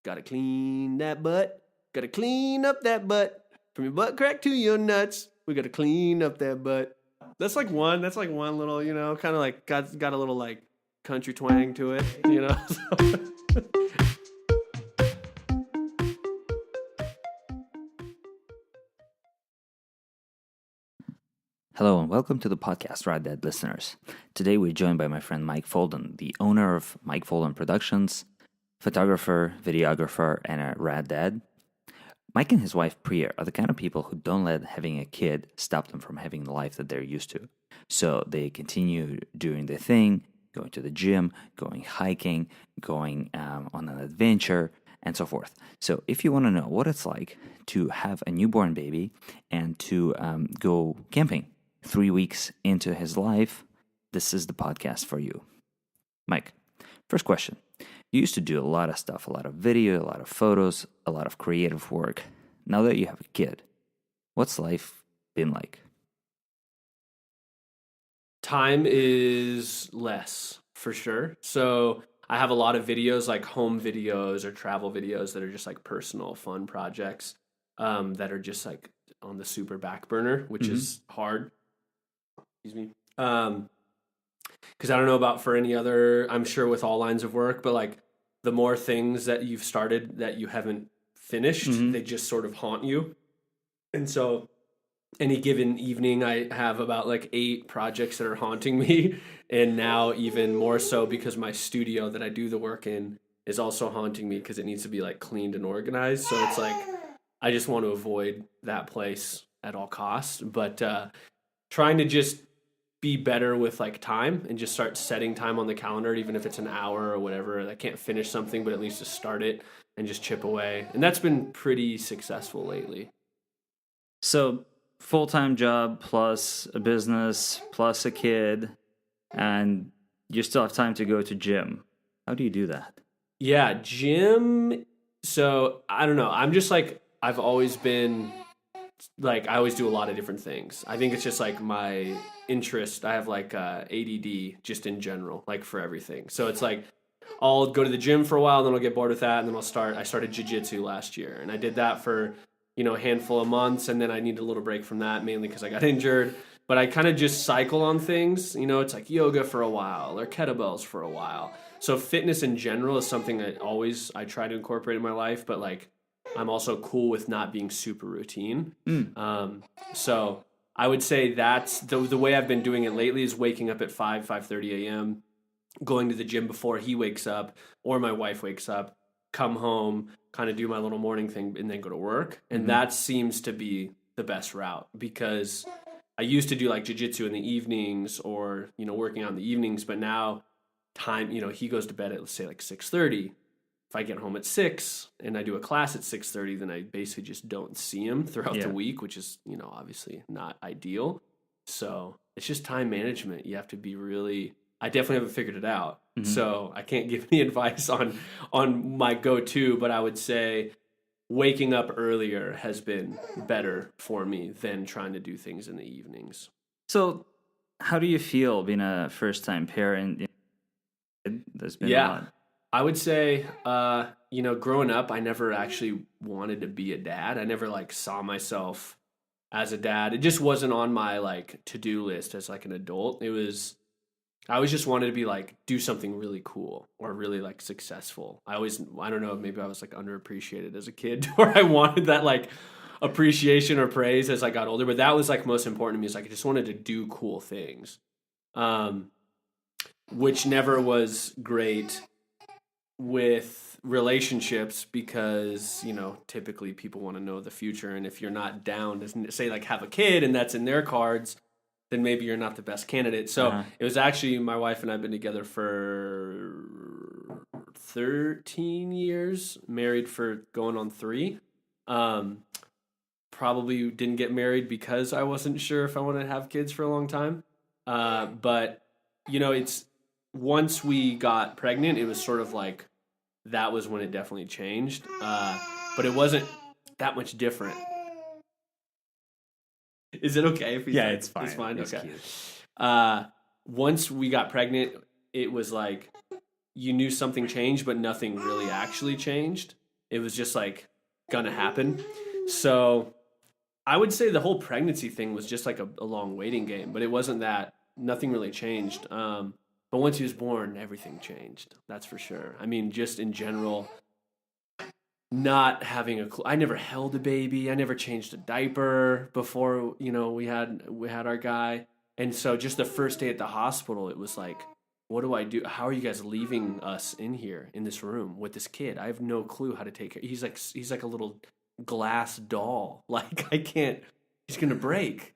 Gotta clean that butt. Gotta clean up that butt. From your butt crack to your nuts. We gotta clean up that butt. That's like one little, kind of like got a little like country twang to it, Hello and welcome to the podcast, Rad Dad listeners. Today we're joined by my friend Mike Folden, the owner of Mike Folden Productions, photographer, videographer, and a Rad Dad. Mike and his wife Priya are the kind of people who don't let having a kid stop them from having the life that they're used to. So they continue doing their thing, going to the gym, going hiking, going on an adventure, and so forth. So if you want to know what it's like to have a newborn baby and to go camping 3 weeks into his life, this is the podcast for you. Mike, first question. You used to do a lot of stuff, a lot of video, a lot of photos, a lot of creative work. Now that you have a kid, what's life been like? Time is less, for sure. So I have a lot of videos, like home videos or travel videos that are just like personal fun projects that are just like on the super back burner, which is hard. Excuse me. Because I don't know about for any other, I'm sure with all lines of work, but like the more things that you've started that you haven't finished, they just sort of haunt you. And so any given evening, I have about like 8 projects that are haunting me. And now even more so because my studio that I do the work in is also haunting me because it needs to be like cleaned and organized. So it's like, I just want to avoid that place at all costs. But trying to just be better with like time and just start setting time on the calendar, even if it's an hour or whatever. I can't finish something, but at least just start it and just chip away. And that's been pretty successful lately. So full-time job plus a business plus a kid, and you still have time to go to gym. How do you do that? Yeah, gym. So I don't know. I'm just like, I've always been like, I always do a lot of different things. I think it's just like my interest. I have like ADD just in general, like for everything. So it's like, I'll go to the gym for a while, then I'll get bored with that, and then I started jiu-jitsu last year, and I did that for, a handful of months, and then I needed a little break from that, mainly because I got injured. But I kind of just cycle on things. It's like yoga for a while or kettlebells for a while. So fitness in general is something that I try to incorporate in my life, but like I'm also cool with not being super routine. So I would say that's the way I've been doing it lately is waking up at 5:30 a.m., going to the gym before he wakes up or my wife wakes up, come home, kind of do my little morning thing, and then go to work. And that seems to be the best route because I used to do like jiu-jitsu in the evenings or, working out in the evenings, but now time, he goes to bed at, let's say, like 6:30. If I get home at 6 and I do a class at 6:30, then I basically just don't see him throughout the week, which is, obviously not ideal. So it's just time management. You have to be I definitely haven't figured it out. So I can't give any advice on my go-to, but I would say waking up earlier has been better for me than trying to do things in the evenings. So how do you feel being a first-time parent? There's been a lot. I would say, growing up, I never actually wanted to be a dad. I never saw myself as a dad. It just wasn't on my to-do list as an adult. I always just wanted to be do something really cool or really successful. I don't know, maybe I was underappreciated as a kid or I wanted that appreciation or praise as I got older. But that was most important to me is I just wanted to do cool things, which never was great with relationships because, typically people want to know the future. And if you're not down to say have a kid and that's in their cards, then maybe you're not the best candidate. So it was actually, my wife and I have been together for 13 years, married for going on 3. Probably didn't get married because I wasn't sure if I wanted to have kids for a long time. But, it's once we got pregnant, it was sort of that was when it definitely changed. But it wasn't that much different. Is it okay if we say it's fine. It's fine? It's okay. Cute. Once we got pregnant, it was you knew something changed, but nothing really actually changed. It was just like gonna happen. So I would say the whole pregnancy thing was just like a long waiting game, but it wasn't that. Nothing really changed. But once he was born, everything changed. That's for sure. I mean, just in general, not having a clue. I never held a baby. I never changed a diaper before, we had our guy. And so just the first day at the hospital, it was like, what do I do? How are you guys leaving us in here in this room with this kid? I have no clue how to take care. He's like a little glass doll. Like I can't, he's going to break,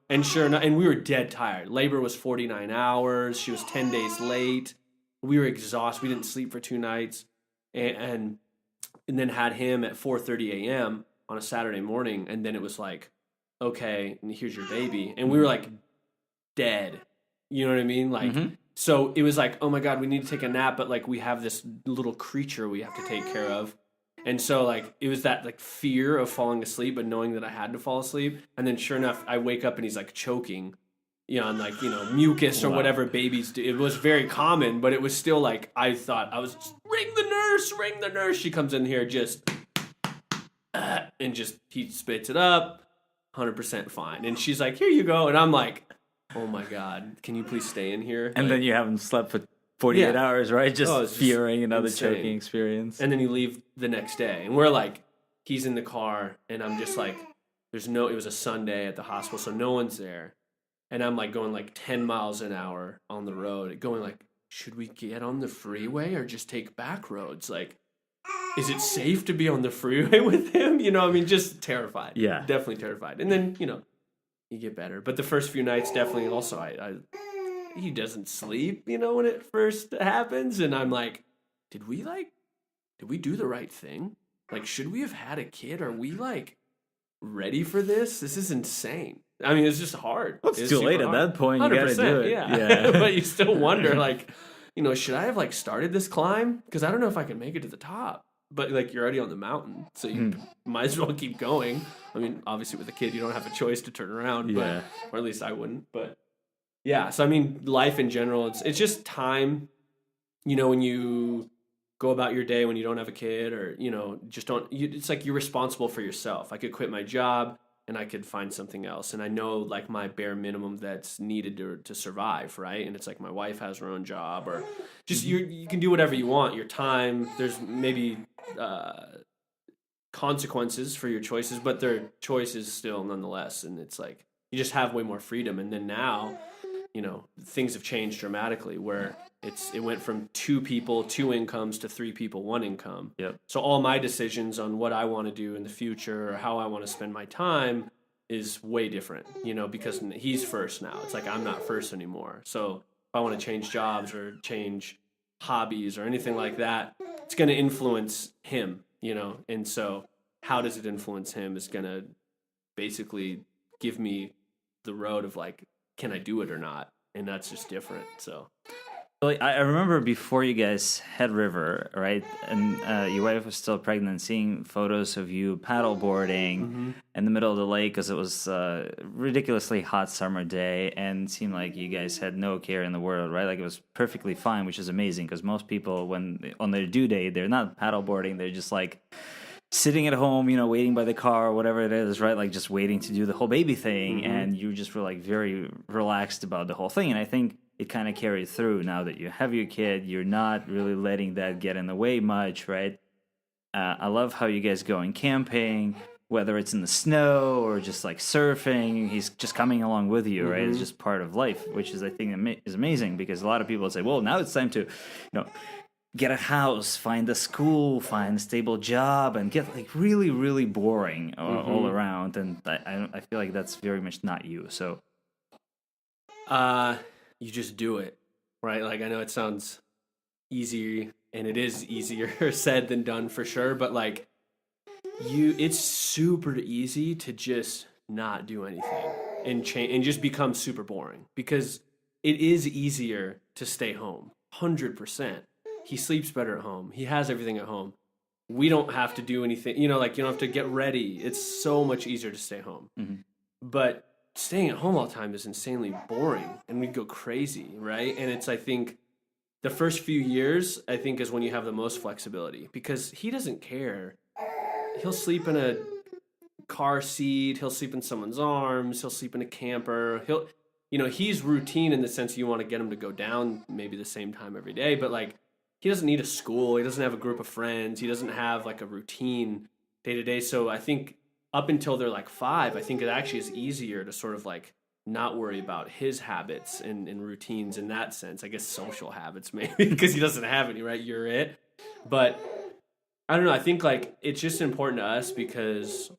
And sure enough, and we were dead tired. Labor was 49 hours. She was 10 days late. We were exhausted. We didn't sleep for 2 nights. And then had him at 4:30 a.m. on a Saturday morning. And then it was like, okay, and here's your baby. And we were like dead. You know what I mean? Like, So it was like, oh my God, we need to take a nap. But like, we have this little creature we have to take care of. And so like, it was that like fear of falling asleep, but knowing that I had to fall asleep. And then sure enough, I wake up and he's like choking, on like, mucus or whatever babies do. It was very common, but it was still like, I thought I was just, ring the nurse. She comes in here and just, he spits it up, 100% fine. And she's like, here you go. And I'm like, oh my God, can you please stay in here? And then you haven't slept for 48 hours, right? Just fearing another insane. choking experience. And then you leave the next day. And we're like, he's in the car, and I'm just like, it was a Sunday at the hospital, so no one's there. And I'm like going like 10 miles an hour on the road, going like, should we get on the freeway or just take back roads? Like, is it safe to be on the freeway with him? Just terrified. Yeah. Definitely terrified. And then, you get better. But the first few nights, definitely also, he doesn't sleep, when it first happens. And I'm like, did we do the right thing? Like, should we have had a kid? Are we like ready for this? This is insane. I mean, it's just hard. Well, it's too late at that point. You got to do it. Yeah. But you still wonder, like, should I have like started this climb? Because I don't know if I can make it to the top. But like, you're already on the mountain, so you might as well keep going. I mean, obviously with a kid, you don't have a choice to turn around, or at least I wouldn't. But yeah, so I mean, life in general, it's just time. When you go about your day when you don't have a kid, or it's like you're responsible for yourself. I could quit my job and I could find something else, and I know like my bare minimum that's needed to survive, right? And it's like my wife has her own job, or just you can do whatever you want. Your time, there's maybe consequences for your choices, but they're choices still nonetheless. And it's like you just have way more freedom. And then now, things have changed dramatically, where it went from 2 people, 2 incomes, to 3 people, 1 income. Yep. So all my decisions on what I want to do in the future, or how I want to spend my time, is way different, because he's first now. It's like I'm not first anymore. So if I want to change jobs or change hobbies or anything like that, it's going to influence him, and so how does it influence him is going to basically give me the road of like, can I do it or not? And that's just different. So I remember before you guys had River, right? And your wife was still pregnant, seeing photos of you paddleboarding in the middle of the lake, because it was a ridiculously hot summer day, and it seemed like you guys had no care in the world, right? Like it was perfectly fine, which is amazing, because most people, when on their due date, they're not paddleboarding, they're just like sitting at home, waiting by the car or whatever it is, right? Like just waiting to do the whole baby thing, and you just were like very relaxed about the whole thing. And I think it kind of carried through now that you have your kid. You're not really letting that get in the way much, right? I love how you guys go in camping, whether it's in the snow or just like surfing. He's just coming along with you, right? It's just part of life, which is, I think, is amazing, because a lot of people say, well, now it's time to, get a house, find a school, find a stable job, and get like really, really boring all around. And I feel like that's very much not you. So, you just do it, right? Like, I know it sounds easy, and it is easier said than done for sure, but like it's super easy to just not do anything and change and just become super boring, because it is easier to stay home. 100%. He sleeps better at home. He has everything at home. We don't have to do anything, like you don't have to get ready. It's so much easier to stay home. But staying at home all the time is insanely boring, and we'd go crazy, right? And it's, I think, the first few years, I think, is when you have the most flexibility because he doesn't care. He'll sleep in a car seat. He'll sleep in someone's arms. He'll sleep in a camper. He's routine in the sense you want to get him to go down maybe the same time every day, but like he doesn't need a school. He doesn't have a group of friends. He doesn't have like a routine day to day. So I think up until they're like 5, I think it actually is easier to sort of like not worry about his habits and routines in that sense. I guess social habits maybe because he doesn't have any, right? You're it. But I don't know. I think like it's just important to us because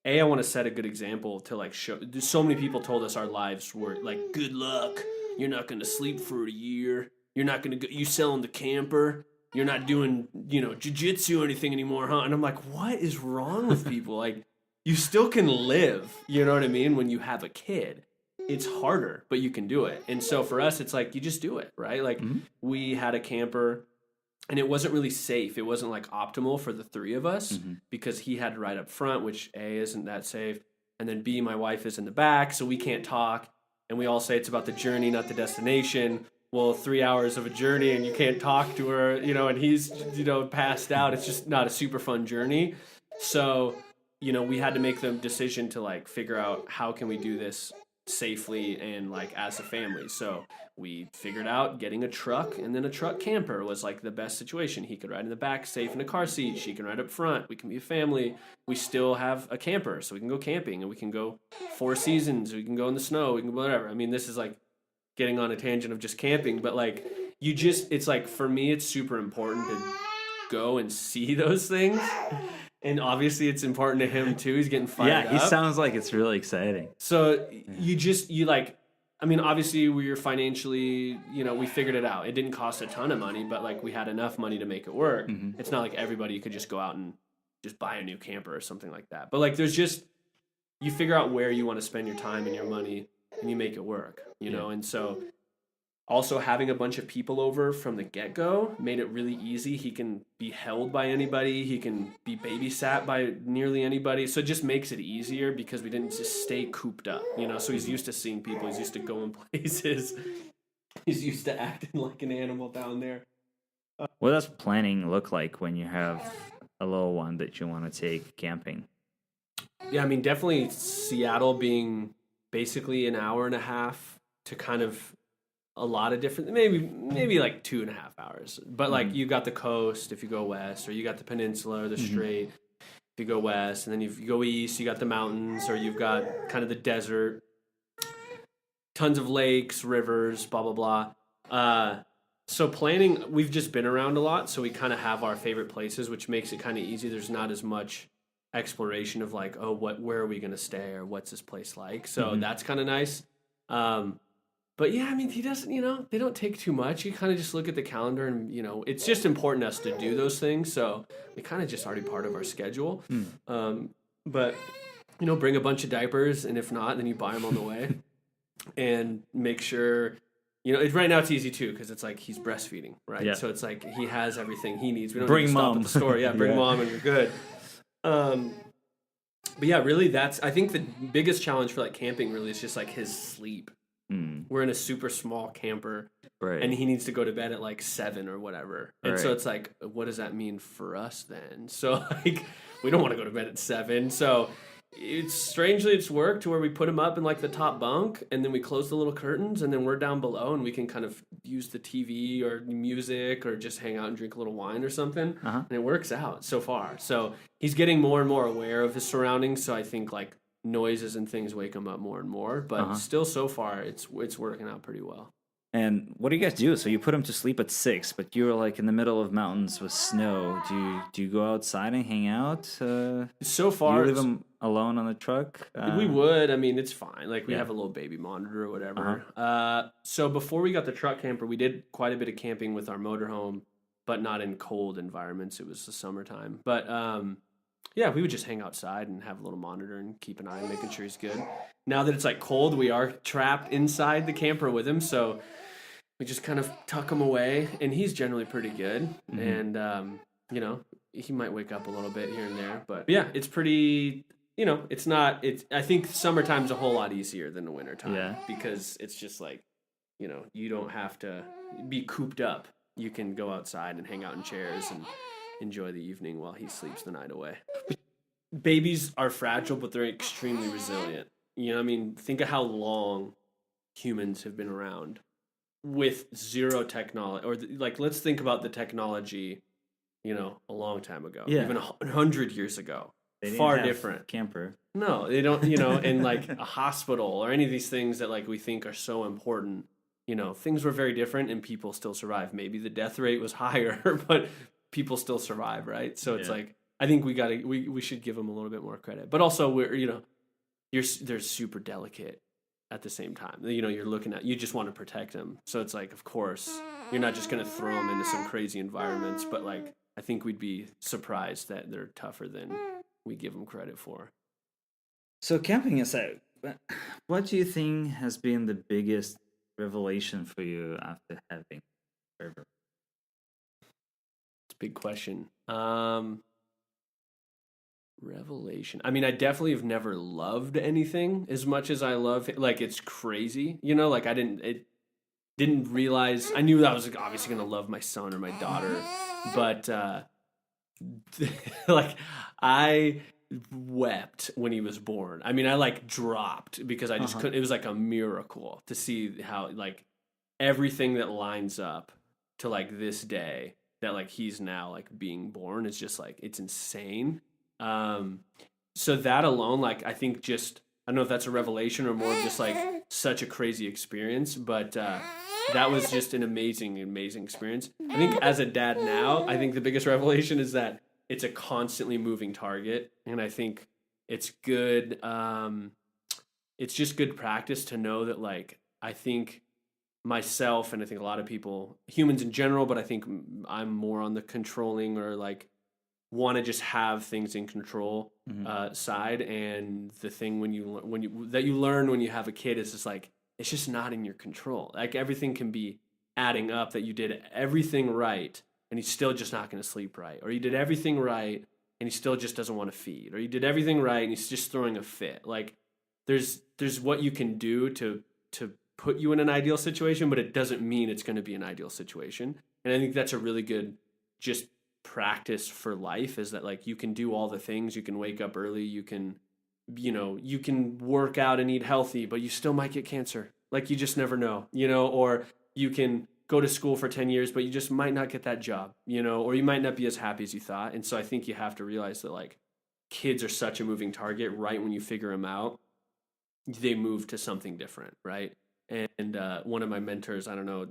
I want to set a good example to like show. So many people told us our lives were like, good luck. You're not going to sleep for a year. You're not going to go. You selling the camper. You're not doing, jiu-jitsu or anything anymore, huh? And I'm like, what is wrong with people? Like, you still can live, you know what I mean? When you have a kid, it's harder, but you can do it. And so for us, it's like, you just do it, right? Like we had a camper and it wasn't really safe. It wasn't like optimal for the 3 of us because he had to ride up front, which A, isn't that safe. And then B, my wife is in the back, so we can't talk. And we all say it's about the journey, not the destination. Well, 3 hours of a journey and you can't talk to her, and he's, passed out. It's just not a super fun journey. So, we had to make the decision to like figure out how can we do this safely and like as a family. So we figured out getting a truck, and then a truck camper was like the best situation. He could ride in the back safe in a car seat. She can ride up front. We can be a family. We still have a camper, so we can go camping and we can go 4 seasons. We can go in the snow. We can go whatever. I mean, this is like getting on a tangent of just camping, but like it's like for me, it's super important to go and see those things. And obviously it's important to him too. He's getting fired up. Yeah, he sounds like it's really exciting. So obviously we were financially, we figured it out. It didn't cost a ton of money, but like we had enough money to make it work. Mm-hmm. It's not like everybody could just go out and just buy a new camper or something like that. But like you figure out where you want to spend your time and your money and you make it work, know? And so also having a bunch of people over from the get-go made it really easy. He can be held by anybody. He can be babysat by nearly anybody. So it just makes it easier because we didn't just stay cooped up, So he's used to seeing people. He's used to going places. He's used to acting like an animal down there. What does planning look like when you have a little one that you want to take camping? Yeah, I mean, definitely Seattle being basically an hour and a half to kind of a lot of different, maybe like 2.5 hours. But like you got the coast if you go west, or you got the peninsula or the strait if you go west, and then if you go east, you got the mountains, or you've got kind of the desert, tons of lakes, rivers, blah blah blah. So planning, we've just been around a lot, so we kind of have our favorite places, which makes it kind of easy. There's not as much exploration of like, where are we going to stay, or what's this place like? So that's kind of nice. But yeah, I mean, he doesn't, they don't take too much. You kind of just look at the calendar and, it's just important to us to do those things. So they kind of just already part of our schedule. But, bring a bunch of diapers, and if not, then you buy them on the way and make sure, right now it's easy too, because it's like he's breastfeeding, right? Yeah. So it's like he has everything he needs. We don't bring need to mom stop at the store. Yeah, bring mom and you're good. But yeah, really I think the biggest challenge for like camping really is just like his sleep. We're in a super small camper, right, and he needs to go to bed at like 7 or whatever. And so it's like, what does that mean for us then? So like, we don't want to go to bed at 7. So it's worked to where we put him up in like the top bunk, and then we close the little curtains, and then we're down below, and we can kind of use the TV or music or just hang out and drink a little wine or something. And it works out so far. So he's getting more and more aware of his surroundings. So I think like noises and things wake him up more and more, but still so far it's working out pretty well. And what do you guys do? So you put him to sleep at 6, but you're like in the middle of mountains with snow. Do you go outside and hang out? So far, do you leave him alone on the truck? We would. I mean, it's fine. Like we have a little baby monitor or whatever. So before we got the truck camper, we did quite a bit of camping with our motorhome, but not in cold environments. It was the summertime. But yeah, we would just hang outside and have a little monitor and keep an eye on making sure he's good. Now that it's like cold, we are trapped inside the camper with him, so we just kind of tuck him away, and he's generally pretty good. And he might wake up a little bit here and there, but yeah, it's pretty. I think summertime's a whole lot easier than the wintertime, because it's just like, you don't have to be cooped up you can go outside and hang out in chairs and enjoy the evening while he sleeps the night away. Babies are fragile, but they're extremely resilient. You know what I mean? Think of how long humans have been around with zero technology, or like, let's think about the technology, you know, a long time ago, even 100 years ago. They far didn't have different. Camper. No, they don't, you know, in like a hospital or any of these things that like we think are so important, you know, things were very different and people still survive. Maybe the death rate was higher, but people still survive, right? So it's like, I think we should give them a little bit more credit. But also we're, you know, they're super delicate at the same time. You know, you just want to protect them. So it's like, of course, you're not just going to throw them into some crazy environments, but like, I think we'd be surprised that they're tougher than we give them credit for. So camping aside, what do you think has been the biggest revelation for you after having River? It's a big question. Revelation. I mean, I definitely have never loved anything as much as I love, like, it's crazy, you know, like I didn't realize, I knew that I was obviously going to love my son or my daughter, but like I wept when he was born. I mean, I like dropped because I just couldn't, it was like a miracle to see how like everything that lines up to like this day that like he's now like being born is just like, it's insane. So that alone, like, I think just, I don't know if that's a revelation or more just like such a crazy experience, but, that was just an amazing experience. I think as a dad now, I think the biggest revelation is that it's a constantly moving target. And I think it's good. It's just good practice to know that, like, I think myself, and I think a lot of people, humans in general, but I think I'm more on the controlling or like want to just have things in control side. And the thing when you learn when you have a kid is just like, it's just not in your control. Like everything can be adding up that you did everything right and he's still just not going to sleep right. Or you did everything right and he still just doesn't want to feed. Or you did everything right and he's just throwing a fit. Like there's what you can do to put you in an ideal situation, but it doesn't mean it's going to be an ideal situation. And I think that's a really good just practice for life, is that like you can do all the things. You can wake up early, you can work out and eat healthy, but you still might get cancer. Like you just never know, you know, or you can go to school for 10 years, but you just might not get that job, you know, or you might not be as happy as you thought. And so I think you have to realize that like kids are such a moving target. Right when you figure them out, they move to something different, right? And one of my mentors, I don't know,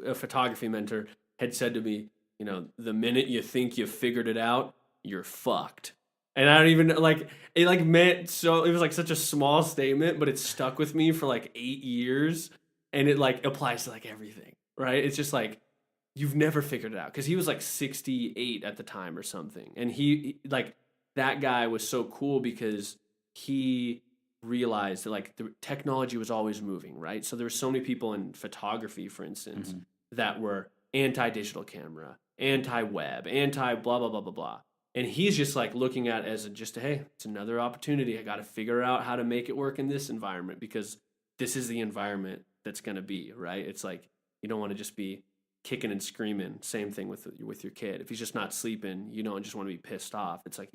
a photography mentor had said to me, you know, the minute you think you figured it out, you're fucked. And I don't even like it, like meant so, it was like such a small statement, but it stuck with me for like 8 years. And it like applies to like everything, right? It's just like, you've never figured it out. Cause he was like 68 at the time or something. And he like, that guy was so cool because he realized that like the technology was always moving, right? So there were so many people in photography, for instance, that were anti-digital camera, anti-web, anti-blah, blah, blah, blah, blah. And he's just like looking at it as hey, it's another opportunity. I got to figure out how to make it work in this environment because this is the environment that's going to be, right? It's like, you don't want to just be kicking and screaming. Same thing with your kid. If he's just not sleeping, you don't just want to be pissed off. It's like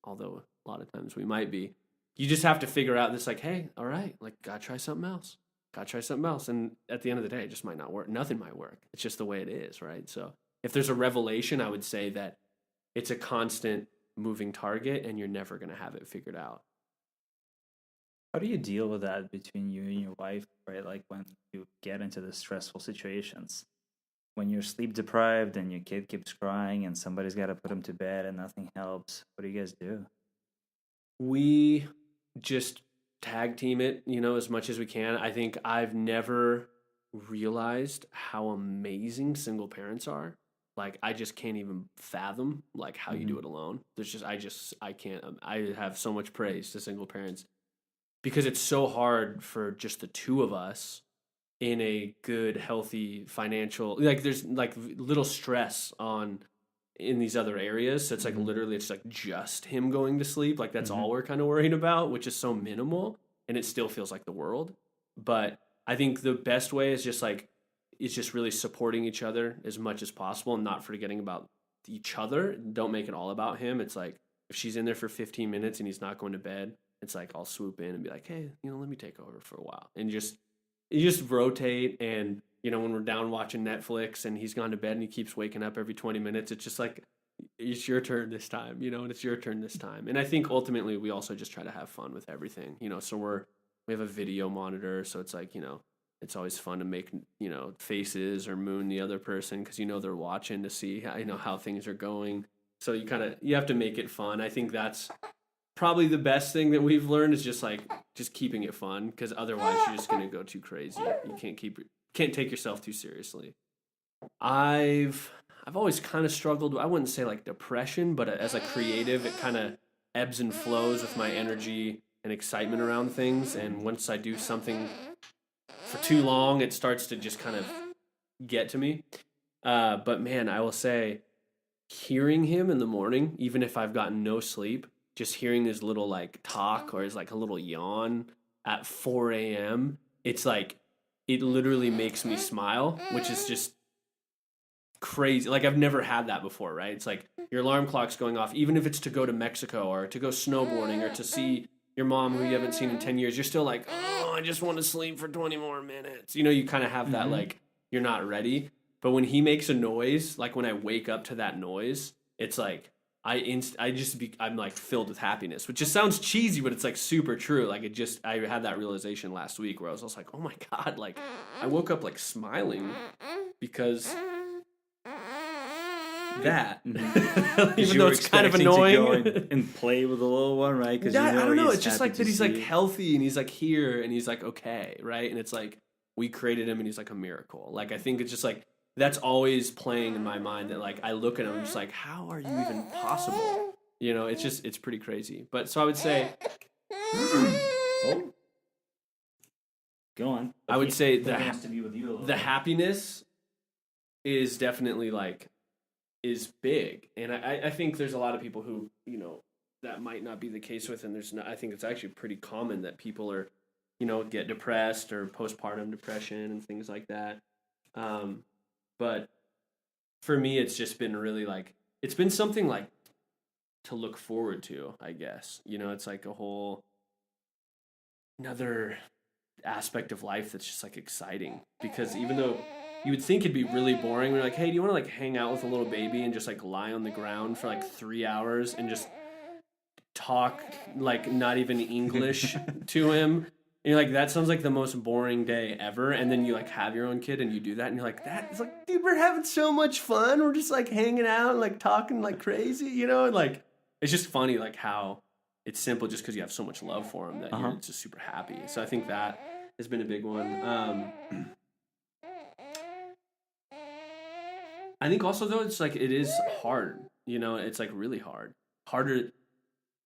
although a lot of times we might be, you just have to figure out this like, hey, all right, like gotta try something else. And at the end of the day, it just might not work. Nothing might work. It's just the way it is, right? So if there's a revelation, I would say that it's a constant moving target and you're never going to have it figured out. How do you deal with that between you and your wife, right? Like when you get into the stressful situations, when you're sleep deprived and your kid keeps crying and somebody's got to put him to bed and nothing helps. What do you guys do? We just tag team it, you know, as much as we can. I think I've never realized how amazing single parents are. Like, I just can't even fathom like how you do it alone. I can't, I have so much praise to single parents because it's so hard for just the two of us in a good, healthy financial, like there's like little stress in these other areas. So it's like literally it's like just him going to sleep. Like that's all we're kind of worried about, which is so minimal and it still feels like the world. But I think the best way is just like it's just really supporting each other as much as possible and not forgetting about each other. Don't make it all about him. It's like if she's in there for 15 minutes and he's not going to bed, it's like I'll swoop in and be like, hey, let me take over for a while. And you just rotate. And, when we're down watching Netflix and he's gone to bed and he keeps waking up every 20 minutes, it's just like, it's your turn this time, and it's your turn this time. And I think ultimately we also just try to have fun with everything, so we have a video monitor. So it's like, it's always fun to make, faces or moon the other person because, they're watching to see, how things are going. So you have to make it fun. I think that's probably the best thing that we've learned is just keeping it fun because otherwise you're just going to go too crazy. You can't take yourself too seriously. I've always kind of struggled. I wouldn't say like depression, but as a creative, it kind of ebbs and flows with my energy and excitement around things. And once I do something for too long, it starts to just kind of get to me. But man, I will say, hearing him in the morning, even if I've gotten no sleep, just hearing his little like talk or his like a little yawn at 4 a.m., it's like, it literally makes me smile, which is just crazy. Like I've never had that before, right? It's like your alarm clock's going off, even if it's to go to Mexico or to go snowboarding or to see your mom who you haven't seen in 10 years, you're still like, oh, I just want to sleep for 20 more minutes. You kind of have that like, you're not ready. But when he makes a noise, like when I wake up to that noise, it's like, I'm like filled with happiness, which just sounds cheesy, but it's like super true. Like I had that realization last week where I was just like, oh my God, like I woke up like smiling because that, even though it's kind of annoying, to go and play with the little one, right? Because I don't know. It's just like that he's like healthy and he's like here and he's like okay, right? And it's like we created him and he's like a miracle. Like I think it's just like that's always playing in my mind that like I look at him and I'm just like, how are you even possible? It's pretty crazy. But so I would say, go on. I would say that has to be with you. The happiness is definitely like is big, and I think there's a lot of people who that might not be the case with, and I think it's actually pretty common that people are get depressed or postpartum depression and things like that. But for me, it's just been really like it's been something like to look forward to, I guess. It's like a whole another aspect of life that's just like exciting because even though you would think it'd be really boring. We're like, hey, do you want to like hang out with a little baby and just like lie on the ground for like 3 hours and just talk like not even English to him? And you're like, that sounds like the most boring day ever. And then you like have your own kid and you do that and you're like, it's like, dude, we're having so much fun. We're just like hanging out and like talking like crazy, And like, it's just funny like how it's simple just because you have so much love for him that you're just super happy. So I think that has been a big one. I think also though it's like it is hard, it's like really hard. Harder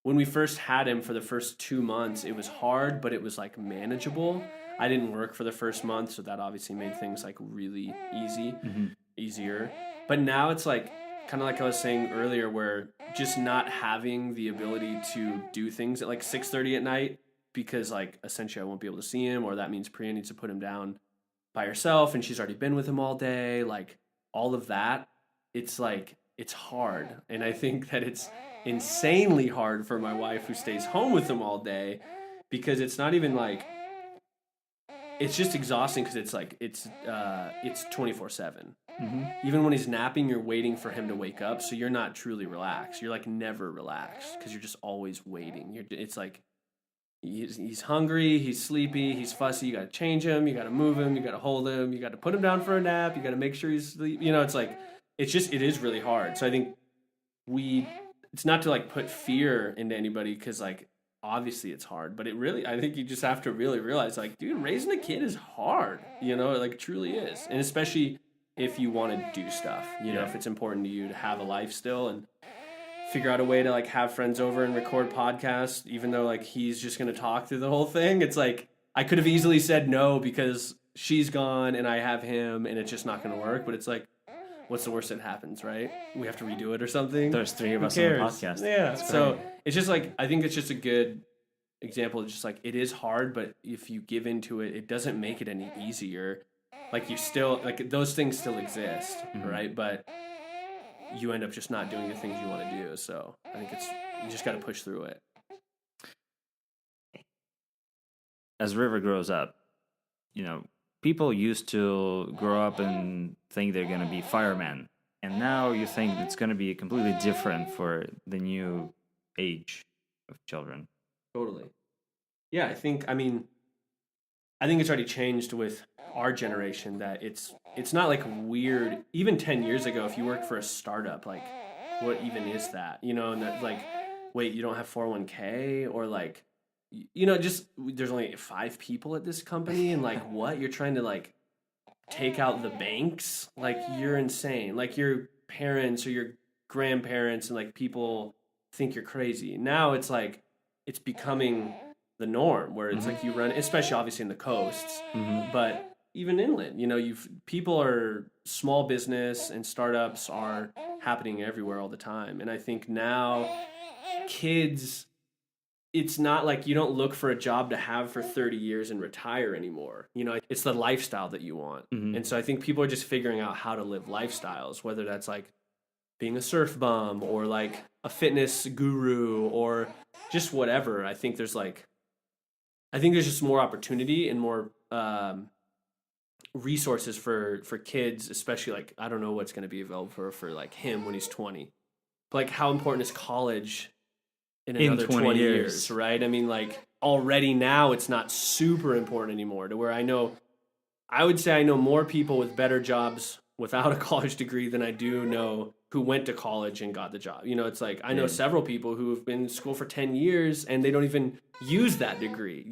when we first had him for the first 2 months, it was hard, but it was like manageable. I didn't work for the first month, so that obviously made things like really easier. But now it's like kind of like I was saying earlier where just not having the ability to do things at like 6:30 at night because like essentially I won't be able to see him or that means Priya needs to put him down by herself and she's already been with him all day, like all of that, it's like, it's hard. And I think that it's insanely hard for my wife who stays home with him all day because it's not even like, it's just exhausting because it's like, it's 24/7. Even when he's napping, you're waiting for him to wake up. So you're not truly relaxed. You're like never relaxed because you're just always waiting. It's like, he's hungry, he's sleepy, he's fussy, you got to change him, you got to move him, you got to hold him, you got to put him down for a nap, you got to make sure he's asleep. It's like, it is really hard. So I think it's not to like put fear into anybody because like, obviously it's hard, but I think you just have to really realize like, dude, raising a kid is hard, like it truly is. And especially if you want to do stuff, if it's important to you to have a life still and figure out a way to like have friends over and record podcasts, even though like he's just going to talk through the whole thing. It's like, I could have easily said no because she's gone and I have him and it's just not going to work. But it's like, what's the worst that happens, right? We have to redo it or something. There's 3 of us on the podcast. Yeah. So it's just like, I think it's just a good example of just like, it is hard, but if you give into it, it doesn't make it any easier. like you still, like those things still exist, right? But you end up just not doing the things you want to do. So I think you just got to push through it. As River grows up, people used to grow up and think they're going to be firemen. And now you think it's going to be completely different for the new age of children. Totally. Yeah, I think it's already changed with our generation, that it's not like weird. Even 10 years ago, if you worked for a startup, like what even is that? And that's like, wait, you don't have 401k, or like, just there's only 5 people at this company, and like what? You're trying to like take out the banks? Like you're insane. Like your parents or your grandparents and like people think you're crazy. Now it's like it's becoming the norm, where it's like you run, especially obviously in the coasts, but even inland, people are, small business and startups are happening everywhere all the time. And I think now kids, it's not like you don't look for a job to have for 30 years and retire anymore. It's the lifestyle that you want. And so I think people are just figuring out how to live lifestyles, whether that's like being a surf bum or like a fitness guru or just whatever. I think there's just more opportunity and more resources for kids, especially like, I don't know what's going to be available for like him when he's 20. But like, how important is college in another 20 years, right? I mean, like already now it's not super important anymore, to where I would say I know more people with better jobs without a college degree than I do know who went to college and got the job. It's like, I know several people who have been in school for 10 years and they don't even use that degree,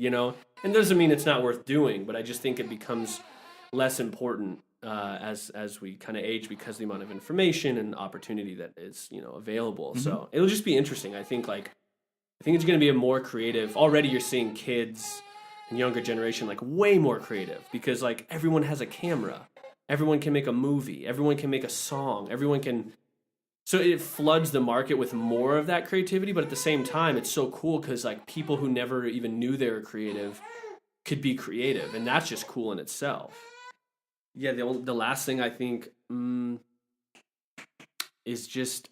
and doesn't mean it's not worth doing, but I just think it becomes less important as we kind of age, because the amount of information and opportunity that is, available. So it'll just be interesting. I think it's going to be a more creative. Already you're seeing kids and younger generation like way more creative, because like everyone has a camera. Everyone can make a movie. Everyone can make a song. So it floods the market with more of that creativity, but at the same time, it's so cool because like people who never even knew they were creative could be creative, and that's just cool in itself. Yeah, the last thing I think is just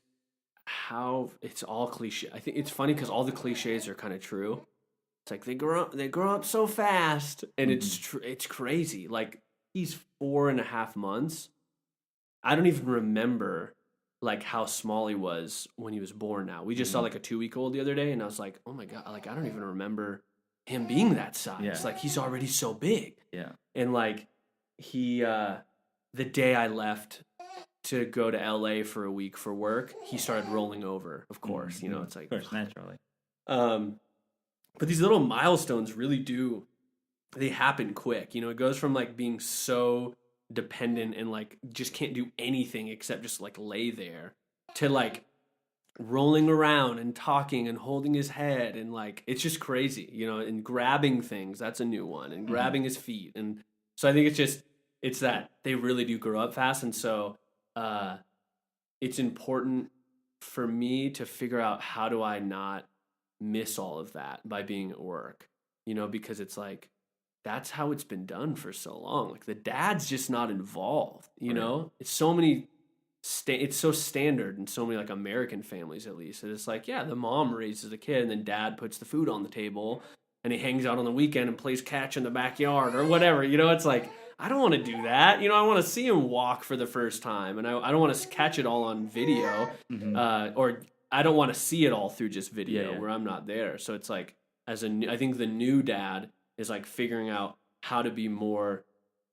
how it's all cliche. I think it's funny because all the cliches are kind of true. It's like they grow up so fast, and it's crazy. Like he's 4.5 months. I don't even remember like how small he was when he was born. Now we just saw like a 2-week-old the other day, and I was like, oh my god, like I don't even remember him being that size. Yeah. Like he's already so big. Yeah. And like he the day I left to go to LA for a week for work, he started rolling over, of course. It's like, of course, naturally. But these little milestones really they happen quick. It goes from like being so dependent and like just can't do anything except just like lay there, to like rolling around and talking and holding his head, and like it's just crazy, and grabbing things. That's a new one, and grabbing his feet. And so I think it's that they really do grow up fast. And so it's important for me to figure out, how do I not miss all of that by being at work, because it's like, that's how it's been done for so long. Like the dad's just not involved, It's so many, it's so standard in so many like American families, at least. And it's like, yeah, the mom raises the kid and then dad puts the food on the table and he hangs out on the weekend and plays catch in the backyard or whatever, It's like, I don't want to do that. I want to see him walk for the first time, and I don't want to catch it all on video, or I don't want to see it all through just video where I'm not there. So it's like, I think the new dad is like figuring out how to be more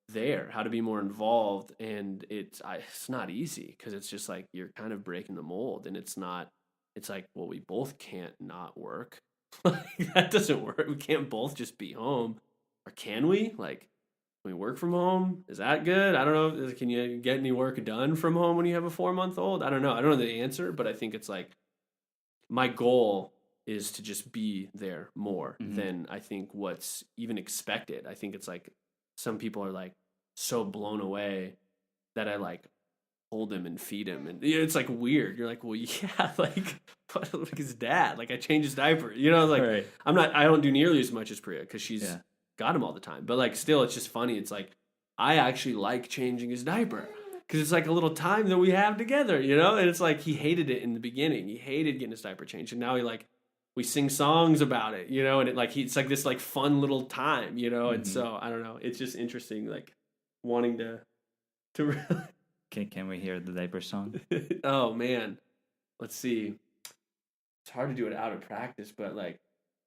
there, how to be more involved, and it's not easy, because it's just like you're kind of breaking the mold, and it's like, well, we both can't not work. Like that doesn't work. We can't both just be home, or can we? Like, we work from home? Is that good? I don't know. Can you get any work done from home when you have a 4-month-old? I don't know. I don't know the answer, but I think it's like my goal is to just be there more than I think what's even expected. I think it's like some people are like so blown away that I like hold him and feed him, and it's like weird. You're like, well, yeah, like his dad. Like I change his diaper. Like right. I don't do nearly as much as Priya, because she's got him all the time. But like still, it's just funny. It's like I actually like changing his diaper because it's like a little time that we have together, you know? And it's like he hated it in the beginning. He hated getting his diaper changed. And now we sing songs about it, you know? And it's like this like fun little time, you know? And so I don't know. It's just interesting, like wanting to really. Can we hear the diaper song? Oh man. Let's see. It's hard to do it out of practice, but like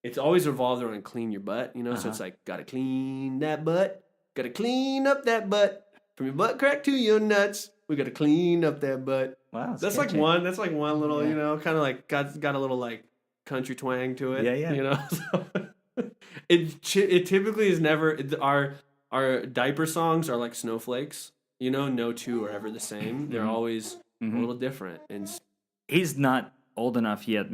it's always revolved around clean your butt, you know? So it's like, gotta clean that butt. Gotta clean up that butt. From your butt crack to your nuts. We gotta clean up that butt. Wow, That's catchy. like one little, you know, kind of like got a little like country twang to it. Yeah. You know? So, it typically is never our diaper songs are like snowflakes. You know, no two are ever the same. They're always a little different. And he's not old enough yet,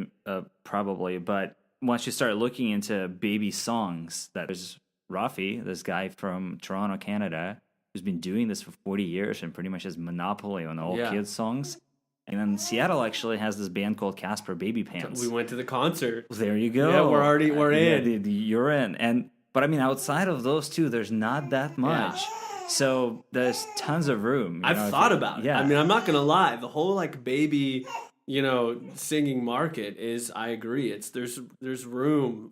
probably, but once you start looking into baby songs, there's Rafi, this guy from Toronto, Canada, who's been doing this for 40 years and pretty much has monopoly on all kids' songs. And then Seattle actually has this band called Casper Baby Pants. We went to the concert. There you go. Yeah, we're in. Yeah, you're in. But I mean, outside of those two, there's not that much. Yeah. So there's tons of room. I've thought about it. Yeah. I mean, I'm not gonna lie. The whole like baby, you know, singing market is. I agree. There's room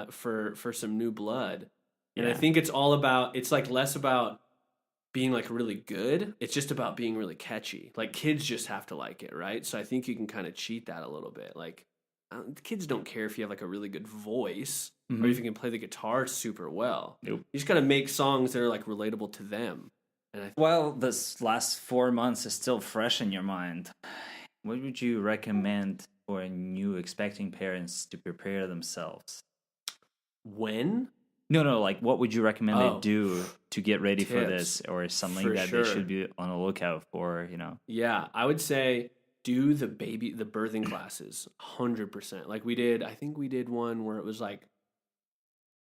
for some new blood, and I think it's all about. It's like less about being like really good. It's just about being really catchy. Like kids just have to like it, right? So I think you can kind of cheat that a little bit. Like kids don't care if you have like a really good voice or if you can play the guitar super well. Nope. You just gotta make songs that are like relatable to them. And well, this last 4 months is still fresh in your mind. What would you recommend for new expecting parents to prepare themselves? When? No, like what would you recommend they do to get ready for this, or something that they should be on the lookout for, you know? Yeah, I would say do the birthing classes 100%. Like I think we did one where it was like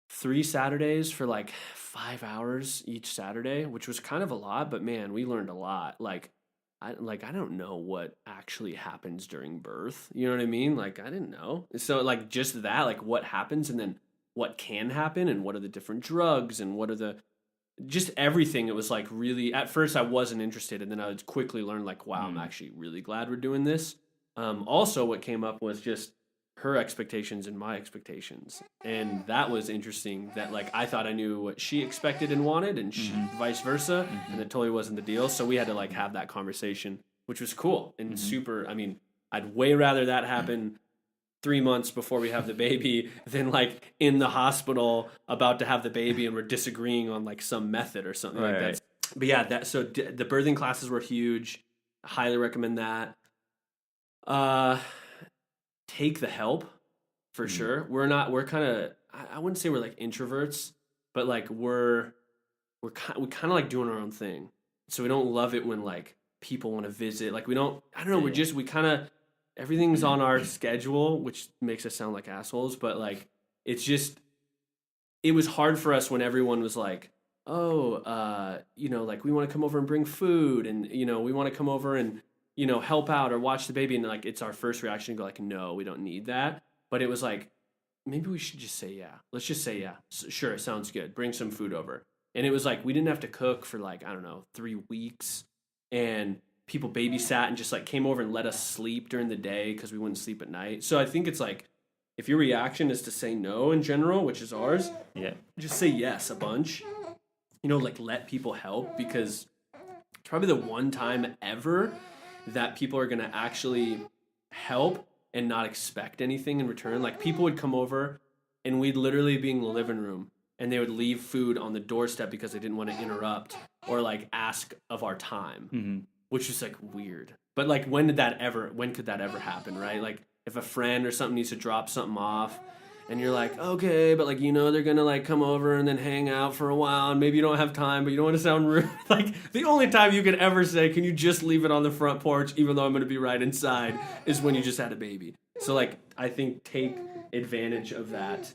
3 Saturdays for like 5 hours each Saturday, which was kind of a lot, but man, we learned a lot. I don't know what actually happens during birth. You know what I mean? Like I didn't know. So like just that, like what happens and then what can happen and what are the different drugs and what are just everything. It was like really, at first I wasn't interested, and then I would quickly learn like, wow, I'm actually really glad we're doing this. Also what came up was just her expectations and my expectations. And that was interesting that like I thought I knew what she expected and wanted and vice versa. And it totally wasn't the deal. So we had to like have that conversation, which was cool and super. I mean, I'd way rather that happen 3 months before we have the baby than like in the hospital about to have the baby and we're disagreeing on like some method or something like that. But yeah, so the birthing classes were huge. I highly recommend that. Take the help for sure. We're kind of, I wouldn't say we're like introverts, but like we kind of like doing our own thing. So we don't love it when like people want to visit. Like I don't know. We kind of, everything's on our schedule, which makes us sound like assholes, but like it was hard for us when everyone was like, you know, like we want to come over and bring food and, you know, we want to come over and, you know, help out or watch the baby. And like, it's our first reaction to go like, no, we don't need that. But it was like, maybe we should just say, yeah, let's just say, yeah, sure. Sounds good. Bring some food over. And it was like, we didn't have to cook for like, I don't know, 3 weeks. And people babysat and just like came over and let us sleep during the day because we wouldn't sleep at night. So I think it's like, if your reaction is to say no in general, which is ours, just say yes a bunch. You know, like let people help, because it's probably the one time ever that people are going to actually help and not expect anything in return. Like people would come over and we'd literally be in the living room and they would leave food on the doorstep because they didn't want to interrupt or like ask of our time. Which is like weird. But like when could that ever happen, right? Like if a friend or something needs to drop something off and you're like, okay, but like, you know, they're gonna like come over and then hang out for a while and maybe you don't have time, but you don't want to sound rude. Like the only time you could ever say, can you just leave it on the front porch even though I'm gonna be right inside, is when you just had a baby. So like I think take advantage of that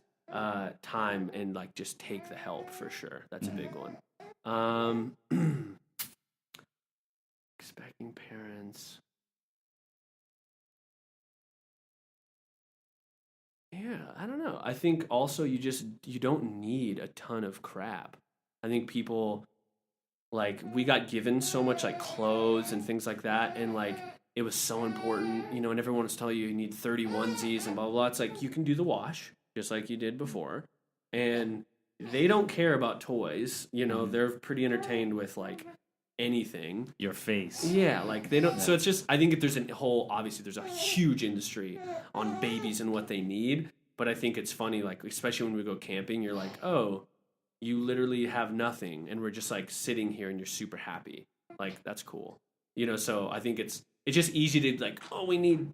time and like just take the help for sure. That's a big one. Expecting parents. Yeah, I don't know. I think also you don't need a ton of crap. I think people like we got given so much like clothes and things like that, and like it was so important, you know, and everyone was telling you need 30 onesies and blah blah blah. It's like you can do the wash just like you did before, and they don't care about toys, you know. They're pretty entertained with like anything. Your face. Yeah, like they don't. So it's just, I think there's a whole, obviously there's a huge industry on babies and what they need. But I think it's funny, like especially when we go camping, you're like, oh, you literally have nothing, and we're just like sitting here, and you're super happy. Like that's cool, you know. So I think it's just easy to like, oh, we need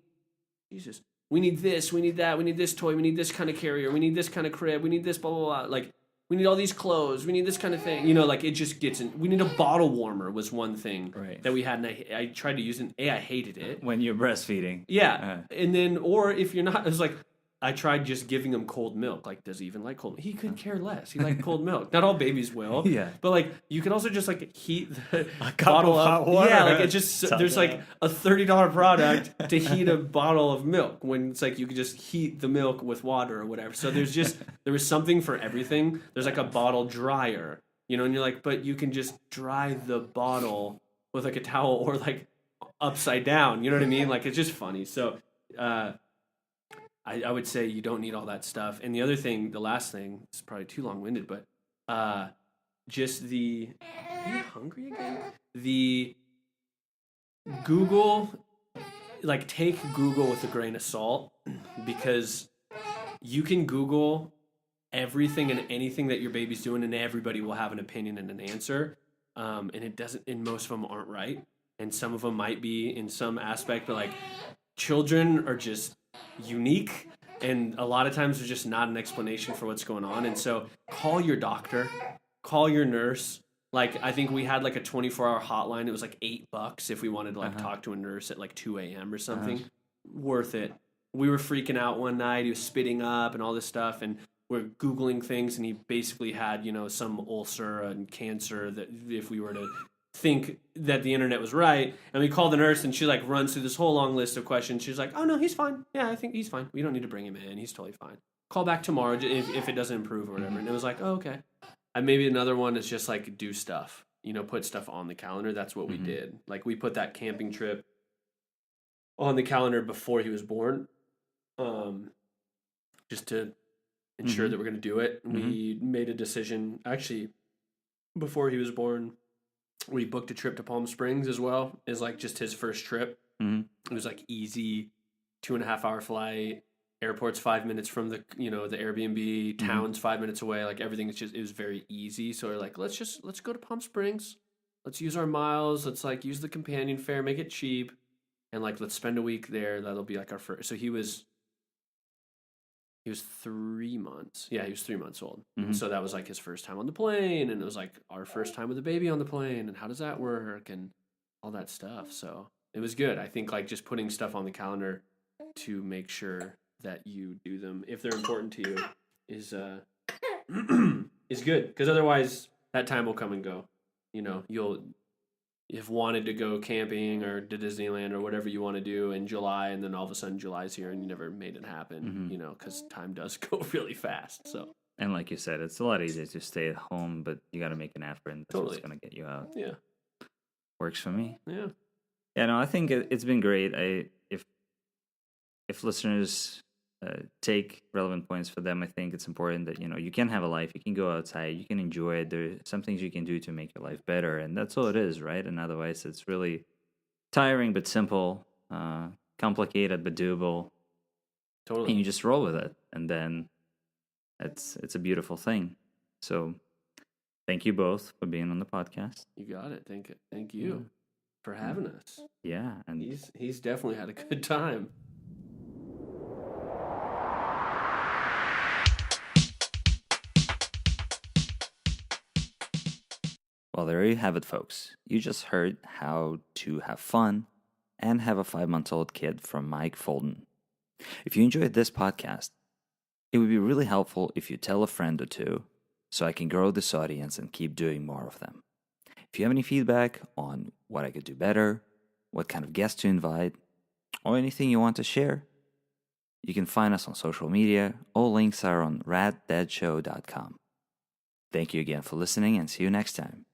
Jesus, we need this, we need that, we need this toy, we need this kind of carrier, we need this kind of crib, we need this blah blah blah. Like we need all these clothes, we need this kind of thing, you know. Like it just gets in. We need a bottle warmer was one thing that we had, and I tried to use it. I hated it when you're breastfeeding. Yeah, and then or if you're not, it was like I tried just giving him cold milk. Like, does he even like cold milk? He could care less. He liked cold milk. Not all babies will. Yeah. But like, you can also just like heat the cup bottle of hot water. Yeah, like it just there's like a $30 product to heat a bottle of milk when it's like you could just heat the milk with water or whatever. So there was something for everything. There's like a bottle dryer, you know, and you're like, but you can just dry the bottle with like a towel or like upside down. You know what I mean? Like it's just funny. So. I would say you don't need all that stuff. And the other thing, the last thing, it's probably too long-winded, but just the... Are you hungry again? The Google... Like, take Google with a grain of salt, because you can Google everything and anything that your baby's doing, and everybody will have an opinion and an answer. And it doesn't... And most of them aren't right. And some of them might be in some aspect, but, like, children are just... unique, and a lot of times there's just not an explanation for what's going on. And so call your doctor, call your nurse. Like I think we had like a 24-hour hotline. It was like $8 if we wanted to like talk to a nurse at like 2 a.m. or something. Worth it. We were freaking out one night. He was spitting up and all this stuff, and we're Googling things, and he basically had, you know, some ulcer and cancer that if we were to think that the internet was right. And we called the nurse, and she like runs through this whole long list of questions. She's like, oh no, he's fine. Yeah, I think he's fine. We don't need to bring him in. He's totally fine. Call back tomorrow if it doesn't improve or whatever. And it was like, oh, okay. And maybe another one is just like do stuff, you know, put stuff on the calendar. That's what we did. Like we put that camping trip on the calendar before he was born, just to ensure that we're going to do it. We made a decision actually before he was born. We booked a trip to Palm Springs as well as like just his first trip. It was like easy 2.5-hour flight. Airport's 5 minutes from the, you know, the Airbnb. Town's 5 minutes away. Like everything is just, it was very easy. So we're like, let's go to Palm Springs. Let's use our miles. Let's like use the companion fare, make it cheap. And like, let's spend a week there. That'll be like our first. So he was 3 months. Yeah, he was 3 months old. So that was like his first time on the plane. And it was like our first time with a baby on the plane. And how does that work? And all that stuff. So it was good. I think like just putting stuff on the calendar to make sure that you do them if they're important to you is is good, because otherwise that time will come and go. You know, you've wanted to go camping or to Disneyland or whatever you want to do in July, and then all of a sudden July's here and you never made it happen. You know, because time does go really fast. So, and like you said, it's a lot easier to stay at home, but you got to make an effort, and that's what's going to get you out. Yeah, works for me. Yeah, no, I think it's been great. If listeners take relevant points for them, I think it's important that, you know, you can have a life, you can go outside, you can enjoy it. There's some things you can do to make your life better, and that's all it is, right? And otherwise it's really tiring but simple, complicated but doable. Totally. And you just roll with it, and then it's a beautiful thing. So thank you both for being on the podcast. You got it. Thank you for having us. Yeah, and he's definitely had a good time. Well, there you have it, folks. You just heard how to have fun and have a 5-month-old kid from Mike Folden. If you enjoyed this podcast, it would be really helpful if you tell a friend or two so I can grow this audience and keep doing more of them. If you have any feedback on what I could do better, what kind of guests to invite, or anything you want to share, you can find us on social media. All links are on raddeadshow.com. Thank you again for listening, and see you next time.